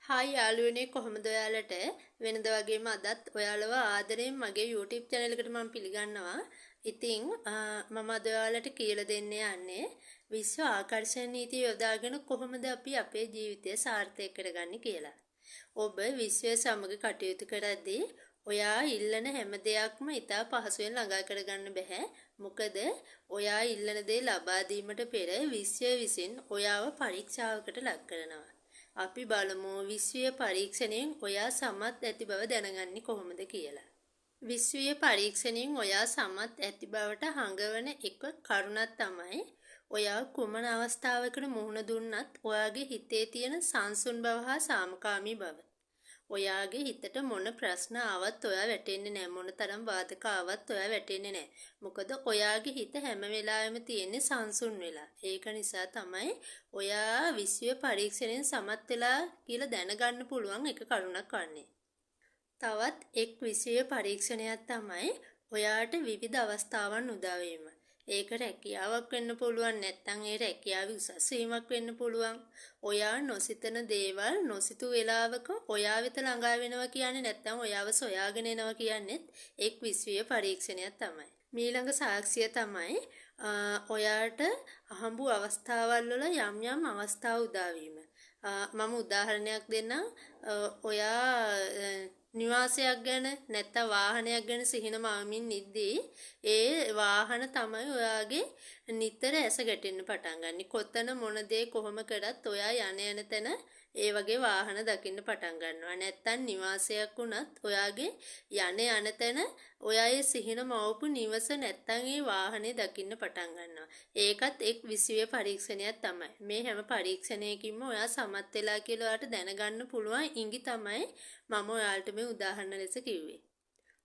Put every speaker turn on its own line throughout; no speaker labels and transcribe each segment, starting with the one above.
Hi යාළුවනේ කොහොමද ඔයාලට වෙනද වගේම අදත් ඔයාලව ආදරයෙන් මගේ YouTube channel එකට මම පිළිගන්නවා. ඉතින් මම අද ඔයාලට කියලා දෙන්න යන්නේ විශ්ව ආකර්ෂණ නීතිය යොදාගෙන කොහොමද අපි අපේ ජීවිතය සාර්ථක කරගන්නේ කියලා. ඔබ විශ්වය සමග කටයුතු කරද්දී ඔයා ඉල්ලන හැම දෙයක්ම ඉතා පහසුවෙන් ළඟා කරගන්න බෑ. මොකද ඔයා ඉල්ලන දේ ලබා දීමට පෙර විශ්වය විසින් ඔයාව පරීක්ෂාවකට ලක් කරනවා. අපි බලමු විශ්වීය පරීක්ෂණයෙන් ඔයා සමත් ඇති බව දැනගන්නේ කොහොමද කියලා. විශ්වීය පරීක්ෂණයෙන් ඔයා සමත් ඇති බවට හඟවන එක කරුණක් තමයි ඔයා කුමන අවස්ථාවකට මුහුණ දුන්නත් ඔයාගේ හිතේ තියෙන සංසුන් බව හා සාමකාමී බව. ඔයාගේ හිතට මොන ප්‍රශ්න ආවත් ඔයා වැටෙන්නේ නැහැ. මොන තරම් වාදක ආවත් ඔයා වැටෙන්නේ නැහැ. මොකද ඔයාගේ හිත හැම වෙලාවෙම තියෙන්නේ සංසුන් වෙලා. ඒක නිසා තමයි ඔයා විශ්වීය පරීක්ෂණයෙන් සමත් වෙලා කියලා දැනගන්න පුළුවන් එක කරුණක් වන්නේ. තවත් එක් විශ්වීය පරීක්ෂණයක් තමයි ඔයාට විවිධ අවස්ථාවන් උදා වීම. ඒක රැකියාවක් වෙන්න පුළුවන්, නැත්නම් ඒ රැකියාවේ උසස් වීමක් වෙන්න පුළුවන්. ඔයා නොසිතන දේවල් නොසිතු වෙලාවක ඔයා වෙත ළඟා වෙනවා කියන්නේ, නැත්නම් ඔයාව සොයාගෙන එනවා කියන්නේත් එක් විශ්වීය පරීක්ෂණයක් තමයි. ඊළඟ සාක්ෂිය තමයි ඔයාට අහඹු අවස්ථාවල් වල යම් අවස්ථා උදා වීම. මම උදාහරණයක් දෙන්නම්. ඔයා නිවාසයක් ගැන නැත්නම් වාහනයක් ගැන සිහින මවමින් ඉද්දී ඒ වාහන තමයි ඔයාගේ නිතර ඇස ගැටෙන්න පටන් ගන්න. කොතන මොන දේ කොහොම කරත් ඔයා යන තැන ඒ වගේ වාහන දකින්න පටන් ගන්නවා. නැත්නම් නිවාසයක් වුණත් ඔයාගේ යන තැන ඔයා ඒ සිහින මවපු නිවස නැත්නම් ඒ වාහනේ දකින්න පටන් ගන්නවා. ඒකත් එක් විශ්වීය පරීක්ෂණයක් තමයි. මේ හැම පරීක්ෂණයකින්ම ඔයා සමත් වෙලා කියලා ඔයාට දැනගන්න පුළුවන් ඉඟි තමයි මම ඔයාලට මේ උදාහරණ ලෙස කිව්වේ.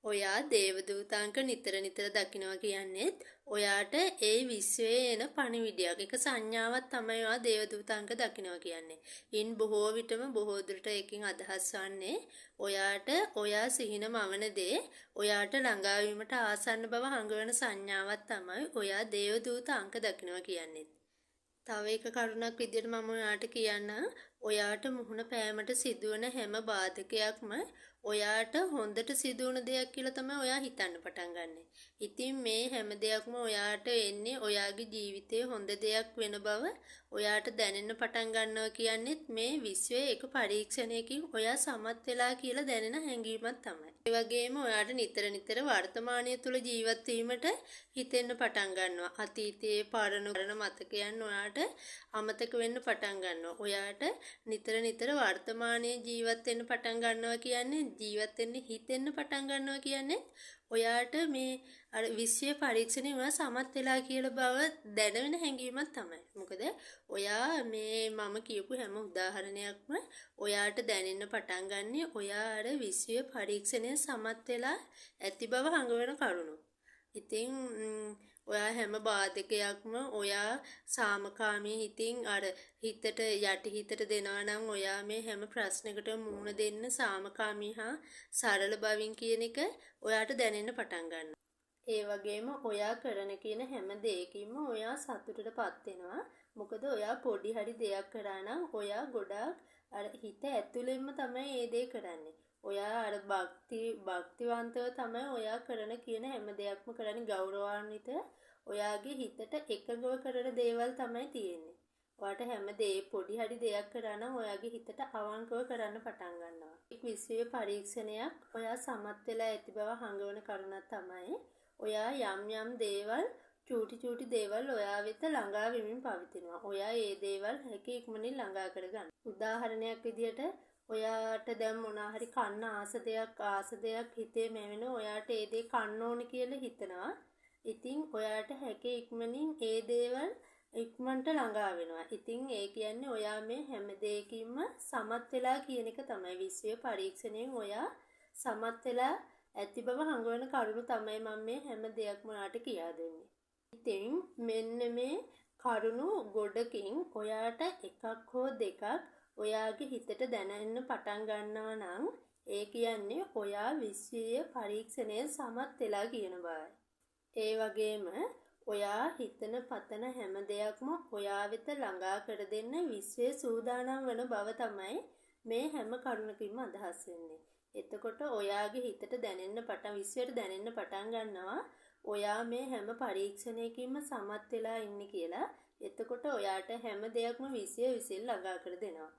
ඔයා දේවදූතාංක නිතර දකිනවා කියන්නේත් ඔයාට ඒ විශ්වයේ එන පණිවිඩයක්. එක සංඥාවක් තමයි ඔයා දේවදූතාංක දකිනවා කියන්නේ. ඉන් බොහෝ විටම බොහෝ දුරට එකකින් අදහස් වන්නේ ඔයාට ඔයා සිහින මවන දේ ඔයාට ළඟා වීමට ආසන්න බව හඟවන සංඥාවක් තමයි ඔයා දේවදූතාංක දකිනවා කියන්නේ. තව එක කරුණක් විදිහට මම ඔයාට කියන්නම්. ඔයාට මුහුණ පෑමට සිදුවන හැම බාධකයක්ම ඔයාට හොඳට සිදුවන දෙයක් කියලා තමයි ඔයා හිතන්න පටන් ගන්නෙ. ඉතින් මේ හැම දෙයක්ම ඔයාට එන්නේ ඔයාගේ ජීවිතයේ හොඳ දෙයක් වෙන බව ඔයාට දැනෙන්න පටන් ගන්නවා කියන්නේත් මේ විශ්වයේ එක පරීක්ෂණයකින් ඔයා සමත් වෙලා කියලා දැනෙන හැඟීමක් තමයි. ඒ වගේම ඔයාට නිතර වර්තමානයේ තුල ජීවත් වීමට හිතෙන්න පටන් ගන්නවා. අතීතයේ පරණ මතකයන් ඔයාට අමතක වෙන්න පටන් ගන්නවා. ඔයාට නිතර වර්තමානයේ ජීවත් වෙන්න පටන් ගන්නවා කියන්නේ ජීවත් වෙන්න හිතෙන්න පටන් ගන්නවා කියන්නේ ඔයාට මේ අර විශ්වීය පරීක්ෂණේ ඔයා සමත් වෙලා කියලා බව දැනෙන හැඟීමක් තමයි. මොකද ඔයා මේ මම කියපු හැම උදාහරණයක්ම ඔයාට දැනෙන්න පටන් ගන්නේ ඔයා අර විශ්වීය පරීක්ෂණය සමත් වෙලා ඇති බව හඟවන කරුණු. ඉතින් ඔයා හැම බාධකයක්ම ඔයා සාමකාමී හිතින් අර හිතට යටි හිතට දෙනවා නම් ඔයා මේ හැම ප්‍රශ්නයකටම මුහුණ දෙන්න සාමකාමී හා සරල බවින් කියන එක ඔයාට දැනෙන්න පටන් ගන්නවා. ඒ වගේම ඔයා කරන කියන හැම දෙයකින්ම ඔයා සතුටටපත් වෙනවා. මොකද ඔයා පොඩි හරි දෙයක් කරා නම් ඔයා ගොඩාක් අර හිත ඇතුළෙන්ම තමයි ඒ දේ කරන්නේ. ඔයා අර භක්තිවන්තව තමයි ඔයා කරන කියන හැම දෙයක්ම කරන්නේ ගෞරවාන්විත ඔයාගේ හිතට එකඟව කරන දේවල් තමයි තියෙන්නේ. ඔයාට හැම පොඩි හරි දෙයක් කරා නම් ඔයාගේ හිතට අවංකව කරන්න පටන් ගන්නවා. එක් විශ්වීය පරීක්ෂණයක් ඔයා සමත් වෙලා ඇති බව හඟවන කරුණක් තමයි ඔයා යම් දේවල් චූටි දේවල් ඔයා වෙත ළඟා වෙමින් පවතිනවා. ඔයා ඒ දේවල් හැකි ඉක්මනින් ළඟා කරගන්න. උදාහරණයක් විදිහට ඔයාට දැන් මොනවා හරි කන්න ආස දෙයක් හිතේ මැවෙන ඔයාට ඒ දේ කන්න ඕන කියලා හිතනවා. ඉතින් ඔයාට හැකි ඉක්මනින් ඒ දේවල් ඉක්මනට ළඟා වෙනවා. ඉතින් ඒ කියන්නේ ඔයා මේ හැම දෙයකින්ම සමත් වෙලා කියන එක තමයි විශ්වීය පරීක්ෂණයෙන් ඔයා සමත් වෙලා ඇති බව හඟවන කරුණු තමයි මම මේ හැම දෙයක්ම ඔයාට කියා දෙන්නේ. ඉතින් මෙන්න මේ කරුණු ගොඩකින් ඔයාට එකක් හෝ දෙකක් ඔයාගේ හිතට දැනෙන්න පටන් ගන්නවා නම් ඒ කියන්නේ ඔයා විශ්වීය පරීක්ෂණය සමත් වෙලා කියන බවයි. ඒ වගේම ඔයා හිතන පතන හැම දෙයක්ම ඔයා වෙත ළඟා කර දෙන්න විශ්වයේ සූදානම් වන බව තමයි මේ හැම කරුණකින්ම අදහස් වෙන්නේ. එතකොට ඔයාගේ හිතට දැනෙන්න පටන් විශ්වයට දැනෙන්න පටන් ගන්නවා ඔයා මේ හැම පරීක්ෂණයකින්ම සමත් වෙලා ඉන්නේ කියලා. එතකොට ඔයාට හැම දෙයක්ම විශ්වය විසින් ළඟා කර දෙනවා.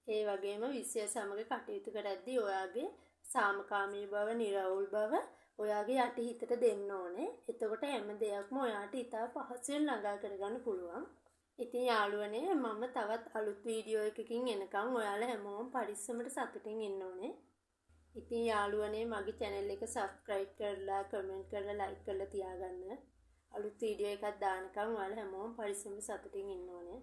ඒ වගේම විශ්වය සමග කටයුතු කරද්දී ඔයාගේ සාමකාමී බව, නිර්වෘල් බව ඔයාගේ යටි හිතට දෙන්න ඕනේ. එතකොට හැම දෙයක්ම ඔයාට ඉතා පහසුවෙන් ළඟා කරගන්න පුළුවන්. ඉතින් යාළුවනේ මම තවත් අලුත් වීඩියෝ එකකින් එනකම් ඔයාලා හැමෝම පරිස්සමට සතුටින් ඉන්න ඕනේ. ඉතින් යාළුවනේ මගේ channel එක subscribe කරලා, comment කරලා, like කරලා තියාගන්න. අලුත් වීඩියෝ එකක් දානකම් ඔයාලා හැමෝම පරිස්සමට සතුටින් ඉන්න ඕනේ.